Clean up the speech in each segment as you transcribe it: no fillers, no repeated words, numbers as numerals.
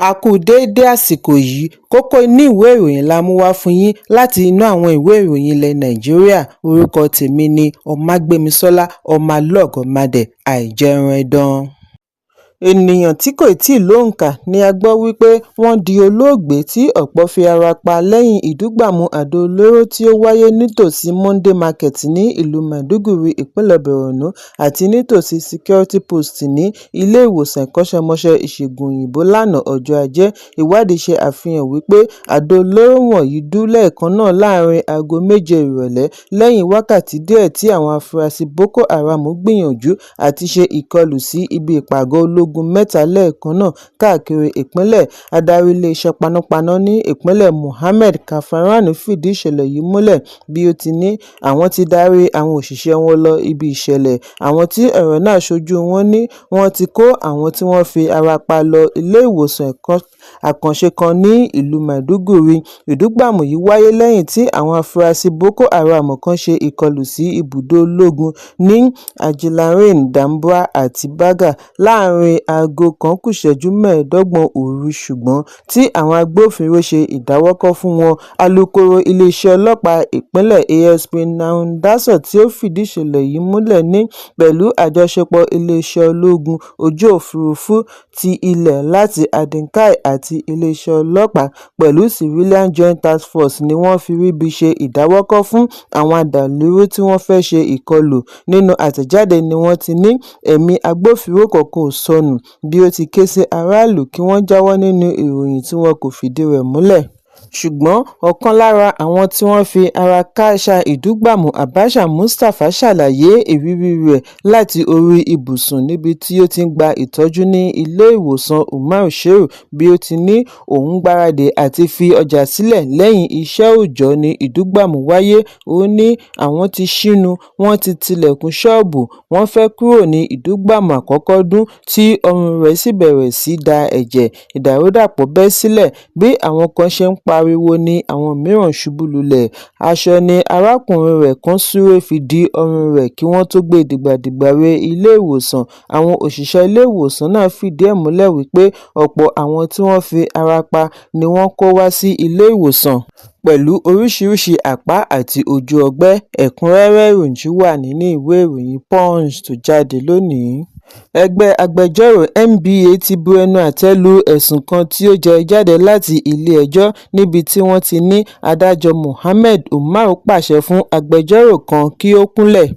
A kú déédé àsìkò yìí, kókó inú ìwé ìròyìn la mú wá fún yín láti inú àwọn ìwé ìròyìn ilẹ̀ Nàìjíríà. Orúkọ tèmi ni Ọmágbémisọ́lá Ọmọlọ́gọ̀mádẹ àìjẹran ẹdán. Ènìyàn tí kò tíì lóǹkà ni a gbọ́ wípé wọ́n di olóògbé tí ọ̀pọ̀ fi ara pa lẹ́yìn ìdúgbàmù àdó olóró tí ó wáyé nítòsí Monday Market ní ìlú Maiduguri, ìpínlẹ̀ Borno àti nítòsí Security Post ní ilé ìwòsàn ìkọ́ṣẹ́mọṣẹ́ ìṣègùn òyìnbó lánàá ọjọ́ Ajé. Ìwádìí ṣe àfihàn wípé àdó olóró wọ̀nyí dún lẹ́ẹ̀kan náà láàrin aago 7 ìrọ̀lẹ́ lẹ́yìn wákàtí díẹ̀ tí àwọn afurasí Boko Haram gbìyànjú àti ṣe ìkọlù sí ibi ìpàgọ́ ológun mẹ́ta lẹ́ẹ̀kan náà káàkiri ìpínlẹ̀. Adarí iléeṣẹ́ panápaná ní ìpínlẹ̀ Mohammed Kafaran fìdí ìṣẹ̀lẹ̀ yìí múlẹ̀ bí ó ti ní àwọn ti darí àwọn òṣìṣẹ́ wọn lọ ibi ìṣẹ̀lẹ̀. Àwọn tí ọ̀rọ̀ náà ṣojú wọn ní wọ́n ti kó àwọn tí wọ́n fi ara pa lọ ilé ìwòsàn àkànṣe kan ní ìlú Maiduguri. Ìdúgbàmù yìí wáyé lẹ́yìn tí àwọn afurasí Boko Haram kan ṣe ìkọlù sí ibùdó ológun ní Ajilarin, Damboa àti Baga láàrin aago 1:15 òru, ṣùgbọ́n tí àwọn agbófinró ṣe ìdáwọ́kọ̀ fún wọn. Alukoro iléeṣẹ́ ọlọ́pàá ìpínlẹ̀ ASP Nahum Daso tí ó fìdí ìṣẹ̀lẹ̀ yìí múlẹ̀ ní pẹ̀lú àjọṣepọ̀ iléeṣẹ́ ológun ojú òfurufú ti ilẹ̀ láti Adinkai àti iléeṣẹ́ ọlọ́pàá pẹ̀lú Civilian Joint Task Force ni wọ́n fi ríbi ṣe ìdáwọ́kọ̀ fún àwọn adàlúrú tí wọ́n fẹ́ ṣe ìkọlù. Nínú àtẹ̀jáde ni wọ́n ti ní ẹ̀mí agbófinró kankan ò sọnù bí ó ti ké sí aráàlú kí wọ́n jáwọ́ nínú ìròyìn tí wọn kò fìdí rẹ̀ múlẹ̀. Ṣùgbọ́n ọ̀kan lára àwọn tí wọ́n fi ara kááṣá ìdúgbàmù, Abacha Mustapha, ṣàlàyé ìrírí rẹ̀ láti orí ibùsùn níbi tí ó ti ń gba ìtọ́jú ní ilé ìwòsàn Umar Shehu bí ó ti ní òun gbáradì àti fi ọjà sílẹ̀ lẹ́yìn iṣẹ́ òòjọ́ ní ìdúgbàmù wáyé. Ó ní àwọn ti ṣínu, wọ́n ti tilẹ̀kùn ṣọ́ọ̀bù, wọ́n fẹ́ kúrò ní ìdúgbàmù àkọ́kọ́ dún tí ọrùn rẹ̀ sì bẹ̀rẹ̀ sí da ẹ̀jẹ̀. Ìdàrúdàpọ̀ bẹ́ sílẹ̀ bí àwọn kan ṣe ń pariwo ní àwọn mìíràn ṣubú lulẹ̀. Aṣọ ni arákùnrin rẹ̀ kan súré fi dí ọrùn rẹ̀ kí wọ́n tó gbé dìgbàdìgbà re ilé ìwòsàn. Àwọn òṣìṣẹ́ ilé ìwòsàn náà fìdí ẹ̀ múlẹ̀ wípé ọ̀pọ̀ àwọn tí wọ́n fi ara pa ni wọ́n kó wá sí ilé ìwòsàn pẹ̀lú oríṣiríṣi àpá àti ojú ọgbẹ́. Ẹ̀kúnrẹ́rẹ́ ìròyìn wà nínú ìwé ìròyìn Punch tó jáde lónìí. Ẹgbẹ́ agbẹjọ́rò NBA ti bu ẹnu àtẹ́ lu ẹ̀sùn kan tí ó jẹ jáde láti ilé-ẹjọ́ níbi tí wọ́n ti ní adájọ́ Mohammed Umar pàṣẹ fún agbẹjọ́rò kan kí ó kúnlẹ̀.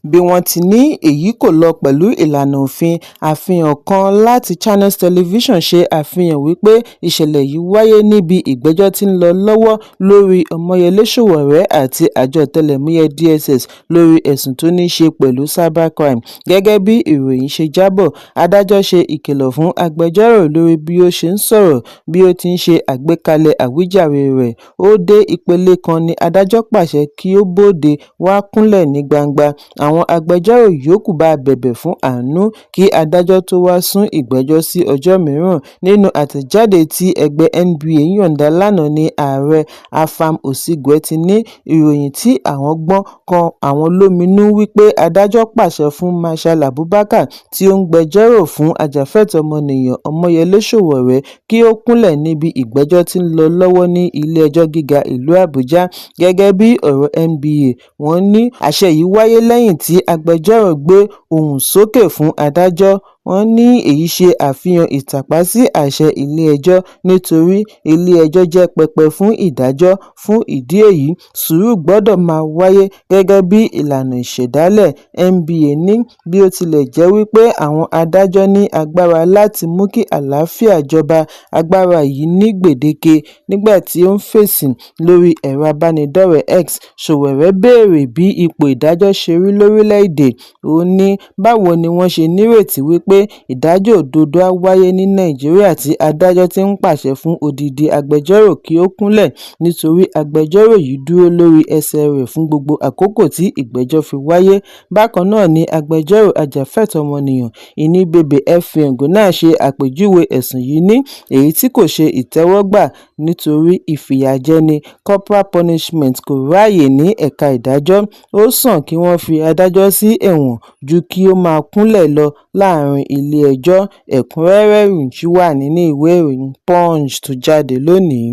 Bí wọ́n ti ní èyí kò lọ pẹ̀lú ìlànà òfin. Àfihàn kan láti Channels Television ṣe àfihàn wípé ìṣẹ̀lẹ̀ yìí wáyé níbi ìgbẹ́jọ́ tí ń lọ lọ́wọ́ lórí Ọmọyẹlé Sowore àti àjọ ọ̀tẹlẹ̀múyẹ́ DSS lórí ẹ̀sùn tó ní ṣe pẹ̀lú cybercrime. Gẹ́gẹ́ bí ìròyìn ṣe jábọ̀, adájọ́ ṣe ìkìlọ̀ fún agbẹjọ́rò lórí bí ó ṣe ń sọ̀rọ̀ bí ó ti ń ṣe àgbékalẹ̀ àwíjàre rẹ̀. Ó dé ìpele kan ni adájọ́ pàṣẹ kí ó bóde wá kúnlẹ̀ ní gbangba. Àwọn agbẹjọ́rò yòókù bá bẹ̀bẹ̀ fún àánú kí adájọ́ tó wá sún ìgbẹ́jọ́ sí ọjọ́ mìíràn. Nínú àtẹ̀jáde tí ẹgbẹ́ NBA yọ̀ǹda lánàá ní ààrẹ Afam Osigwe ti ní ìròyìn tí àwọn gbọ́ kan àwọn lóminú wípé adájọ́ pàṣẹ fún Marshal Abubakar tí ó ń gbẹjọ́rò fún ajàfẹ́tọ̀ọ́ ọmọnìyàn Ọmọyẹlé Sowore kí ó kúnlẹ̀ níbi ìgbẹ́jọ́ tí ń lọ lọ́wọ́ ní ilé-ẹjọ́ gíga ìlú Àbújá. Gẹ́gẹ́ bí ọ̀rọ̀ NBA, wọ́n ní àṣẹ yìí wáyé lẹ́yìn tí agbẹjọ́rò gbé ohùn sókè fún adájọ́. Wọ́n ní èyí ṣe àfihàn ìtàpá sí àṣẹ ilé-ẹjọ́ nítorí ilé-ẹjọ́ jẹ́ pẹpẹ fún ìdájọ́. Fún ìdí èyí, sùúrù gbọ́dọ̀ máa wáyé gẹ́gẹ́ bí ìlànà ìṣẹ̀dálẹ̀. NBA ní bí ó tilẹ̀ jẹ́ wípé àwọn adájọ́ ní agbára láti mú kí àlàáfíà jọba, agbára yìí ní gbèdéke. Nígbà tí ó ń fèsì lórí ẹ̀rọ abánidọ́rẹ̀ẹ́ X, Sowore béèrè bí ipò ìdájọ́ ṣe rí lórílẹ̀-èdè. Ó ní báwo ni wọ́n ṣe nírètí wípé ìdájọ́ òdodo á wáyé ní Nàìjíríà tí adájọ́ ti ń pàṣẹ fún odidi agbẹjọ́rò kí ó kúnlẹ̀ nítorí agbẹjọ́rò yìí dúró lórí ẹsẹ̀ rẹ̀ fún gbogbo àkókò tí ìgbẹ́jọ́ fi wáyé. Bákan náà ni agbẹjọ́rò ajàfẹ́tọ̀ọ́ ọmọnìyàn Inibebe Effiong náà ṣe àpèjúwe ẹ̀sùn yìí ní èyí tí kò ṣe ìtẹ́wọ́gbà nítorí ìfìyàjẹni corporal punishment kò ráàyè ní ẹ̀ka ìdájọ́. Ó sàn kí wọ́n fi adájọ́ sí ẹ̀wọ̀n ju kí ó máa kúnlẹ̀ lọ láàrin ilé-ẹjọ́. Ẹ̀kúnrẹ́rẹ́ ìròyìn wà nínú ìwé ìròyìn Punch tó jáde lónìí.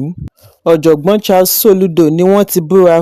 Ọ̀jọ̀gbọ́n Charles Soludo ni wọ́n ti búra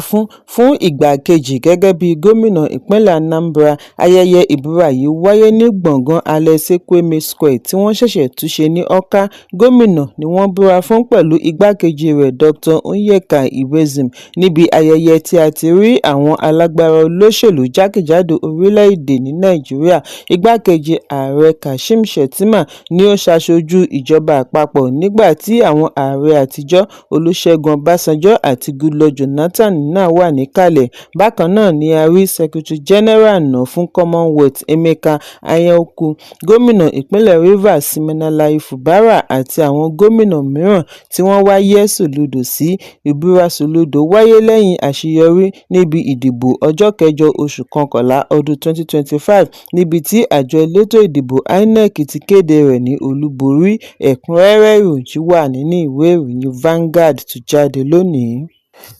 fún ìgbà kejì gẹ́gẹ́ bí gómìnà ìpínlẹ̀ Anambra. Ayẹyẹ ìbúra yìí wáyé ní gbọ̀ngàn Alex Ekwueme Square tí wọ́n ṣẹ̀ṣẹ̀ túnṣe ní Awka. Gómìnà ni wọ́n búra fún pẹ̀lú igbákejì rẹ̀ Dr. Onyeka Iwezim níbi ayẹyẹ tí a ti rí àwọn alágbára olóṣèlú jákèjádò orílẹ̀-èdè ní Nàìjíríà. Igbákejì ààrẹ Kashim Shettima ni ó ṣaṣojú ìjọba àpapọ̀ nígbà tí àwọn ààrẹ àtijọ́ Olúṣẹ́gun Ọbásanjọ́ àti Goodluck Jonathan náà wà níkàlẹ̀. Bákan náà ni a rí Secretary General náà fún Commonwealth Emeka Anyaukwu, gómìnà ìpínlẹ̀ Rivers Siminalayi Fubara àti àwọn gómìnà mìíràn tí wọ́n wá yẹ́ Soludo sí. Ìbúra Soludo wáyé lẹ́yìn àṣeyọrí níbi ìdìbò ọjọ́ kẹjọ oṣù kọkànlá ọdún 2025 níbi tí àjọ elétò ìdìbò INEC ti kéde rẹ̀ ní olúborí. Ẹ̀kúnrẹ́rẹ́ ìròyìn wà nínú ìwé ìròyìn Vanguard tó jáde lónìí.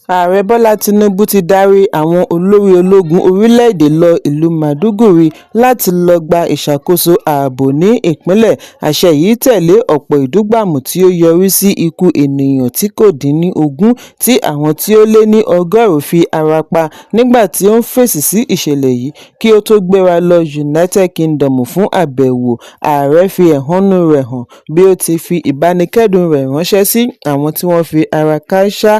Ààrẹ Bọ́lá Tinubu ti darí àwọn olórí ológun orílẹ̀-èdè lọ ìlú Maiduguri láti lọ gba ìṣàkóso ààbò ní ìpínlẹ̀. Àṣẹ yìí tẹ̀lé ọ̀pọ̀ ìdúgbàmù tí ó yọrí sí ikú ènìyàn tí kò dín ní 20 tí àwọn tí ó lé ní 100 fi ara pa nígbà tí ó ń fèsì sí ìṣẹ̀lẹ̀ yìí kí ó tó gbéra lọ United Kingdom fún àbẹ̀wò. Ààrẹ fi ẹ̀hónú rẹ̀ hàn bí ó ti fi ìbánikẹ́dùn rẹ̀ ránṣẹ́ sí àwọn tí wọ́n fi ara kááṣá.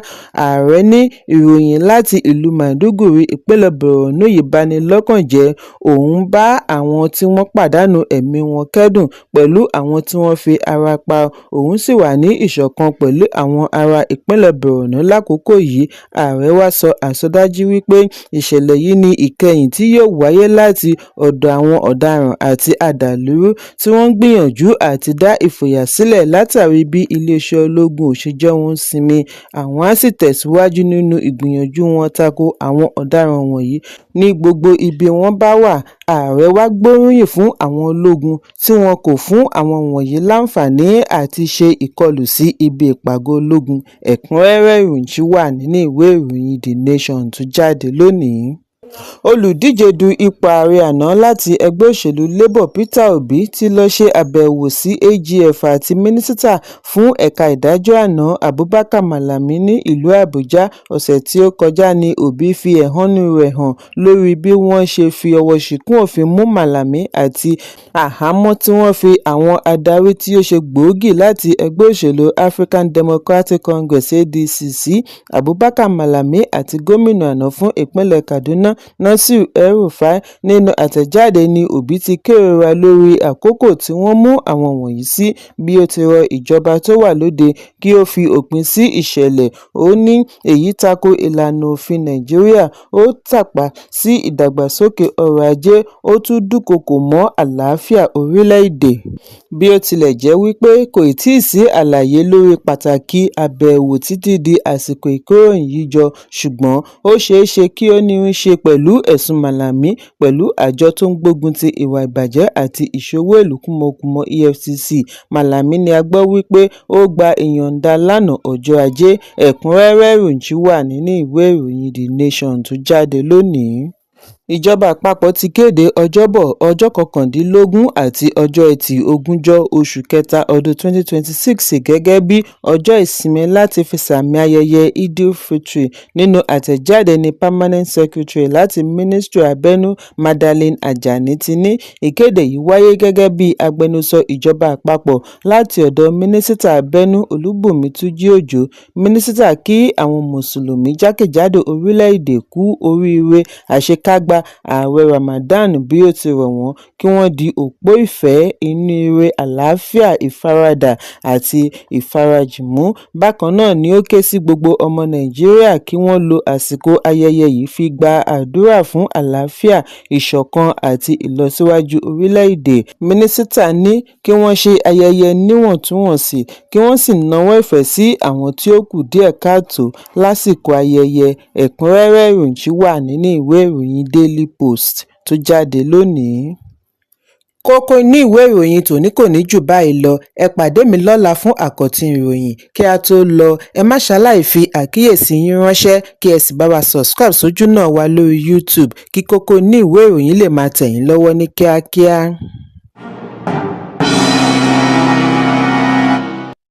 Ààrẹ ní ìròyìn láti ìlú Maiduguri ìpínlẹ̀ Borno yìí bani lọ́kàn jẹ́. Òun bá àwọn tí wọ́n pàdánù ẹ̀mí wọn kẹ́dùn pẹ̀lú àwọn tí wọ́n fi ara pa. Òun sì wà ní ìṣọ̀kan pẹ̀lú àwọn ará ìpínlẹ̀ Borno lákòókò yìí. Ààrẹ wá sọ àsọdájú wípé ìṣẹ̀lẹ̀ yìí ni ìkẹyìn tí yóò wáyé láti ọ̀dọ̀ àwọn ọ̀daràn àti adàlúrú tí wọ́n ń gbìyànjú àti dá ìfòyà sílẹ̀ látàrí bí iléeṣẹ́ ológun ò ṣe jẹ́ wọn sinmi. Àwọn á sì tẹ̀síwájú nínú ìgbìyànjú wọn tako àwọn ọ̀daràn wọ̀nyí ní gbogbo ibi wọ́n bá wà. Ààrẹ wá gbóríyìn fún àwọn ológun tí wọn kò fún àwọn wọ̀nyí láǹfààní àti ṣe ìkọlù sí ibi ìpàgọ́ ológun. Ẹ̀kúnrẹ́rẹ́ ìròyìn wà nínú ìwé ìròyìn The Nation tó jáde lónìí. Olùdíje du ipò ààrẹ àná láti ẹgbẹ́ òṣèlú Labour Peter Obi ti lọ ṣe àbẹ̀wò sí AGF àti mínísítà fún ẹ̀ka ìdájọ́ àná Abubakar Malami ní ìlú Àbújá. Ọ̀sẹ̀ tí ó kọjá ni Obi fi ẹ̀hónú rẹ̀ hàn lórí bí wọ́n ṣe fi ọwọ́ ṣìkún òfin mú Malami àti àhámọ́ tí wọ́n fi àwọn adarí tí ó ṣe gbòógì láti ẹgbẹ́ òṣèlú African Democratic Congress ADC sí. Abubakar Malami àti gómìnà àná fún ìpínlẹ̀ Kaduna Nasir El-Rufai. Nínú àtẹ̀jáde ni Obi ti kérora lórí àkókò tí wọ́n mú àwọn wọ̀nyí sí, bí ó ti rọ ìjọba tó wà lóde kí ó fi òpin sí ìṣẹ̀lẹ̀. Ó ní èyí tako ìlànà òfin Nàìjíríà, ó tàpá sí ìdàgbàsókè ọrọ̀ ajé, ó tún dúnkòokò mọ́ àlàáfíà orílẹ̀-èdè. Bí ó tilẹ̀ jẹ́ wípé kò tíì sí àlàyé lórí pàtàkì àbẹ̀wò títí di àsìkò ìkóròyìnjọ, ṣùgbọ́n ó ṣeéṣe kí ó ní í ṣe pẹ̀lú ẹ̀sùn Malami pẹ̀lú àjọ tó ń gbógun ti ìwà ìbàjẹ́ àti ìṣòwò ìlú kúmọkùmọ EFCC. Malami ni a gbọ́ wípé ó gba ìyọ̀ǹda lánàá ọjọ́ Ajé. Ẹ̀kúnrẹ́rẹ́ ìròyìn wà nínú ìwé ìròyìn The Nation tó jáde lónìí. Ìjọba àpapọ̀ ti kéde Ọjọ́bọ̀ ọjọ́ 19 àti ọjọ́ Ẹtì 20 oṣù kẹta ọdún 2026 gẹ́gẹ́ bí ọjọ́ ìsinmi láti fi sàmì ayẹyẹ Eid-el-Fitr. Nínú àtẹ̀jáde ní Permanent Secretary láti Ministry Abẹ́nú Madeleine Ajani ti ní ìkéde yìí wáyé gẹ́gẹ́ bí agbẹnusọ ìjọba àpapọ̀ láti ọ̀dọ̀ Mínísítà Abẹ́nú Olúbùnmi Túnjí-Òjó. Mínísítà kí àwọn Mùsùlùmí jákèjádò orílẹ̀-èdè kú oríire àṣekágbá ààwẹ̀ Ramadan bí ó ti rọ̀ wọ́n kí wọ́n di òpó ìfẹ́, inú ire, àlàáfíà, ìfaradà àti ìfarajìmú. Bákan náà ni ó ké sí gbogbo ọmọ Nàìjíríà kí wọ́n lo àsìkò ayẹyẹ yìí fi gba àdúrà fún àlàáfíà, ìṣọ̀kan àti ìlọsíwájú orílẹ̀-èdè. Mínísítà ní kí wọ́n ṣe ayẹyẹ níwọ̀ntúnwọ̀nsì kí wọ́n sì nawọ́ ìfẹ́ sí àwọn tí ó kù díẹ̀ káàtó lásìkò ayẹyẹ. Ẹ̀kúnrẹ́rẹ́ ìròyìn wà nínú ìwé ìròyìn Daily Post tó jáde lónìí. Kókó inú ìwé ìròyìn tòní kò ní jù báyìí lọ. Ẹ pàdé mi lọ́la fún àkọ́tun ìròyìn. Kí a tó lọ, ẹ má ṣaláì fi àkíyèsí yín ránṣẹ́ kí ẹ sì bá wa subscribe sójú náà wa lórí YouTube kí kókó inú ìwé ìròyìn lè máa tẹ̀ yín lọ́wọ́ ní kíákíá.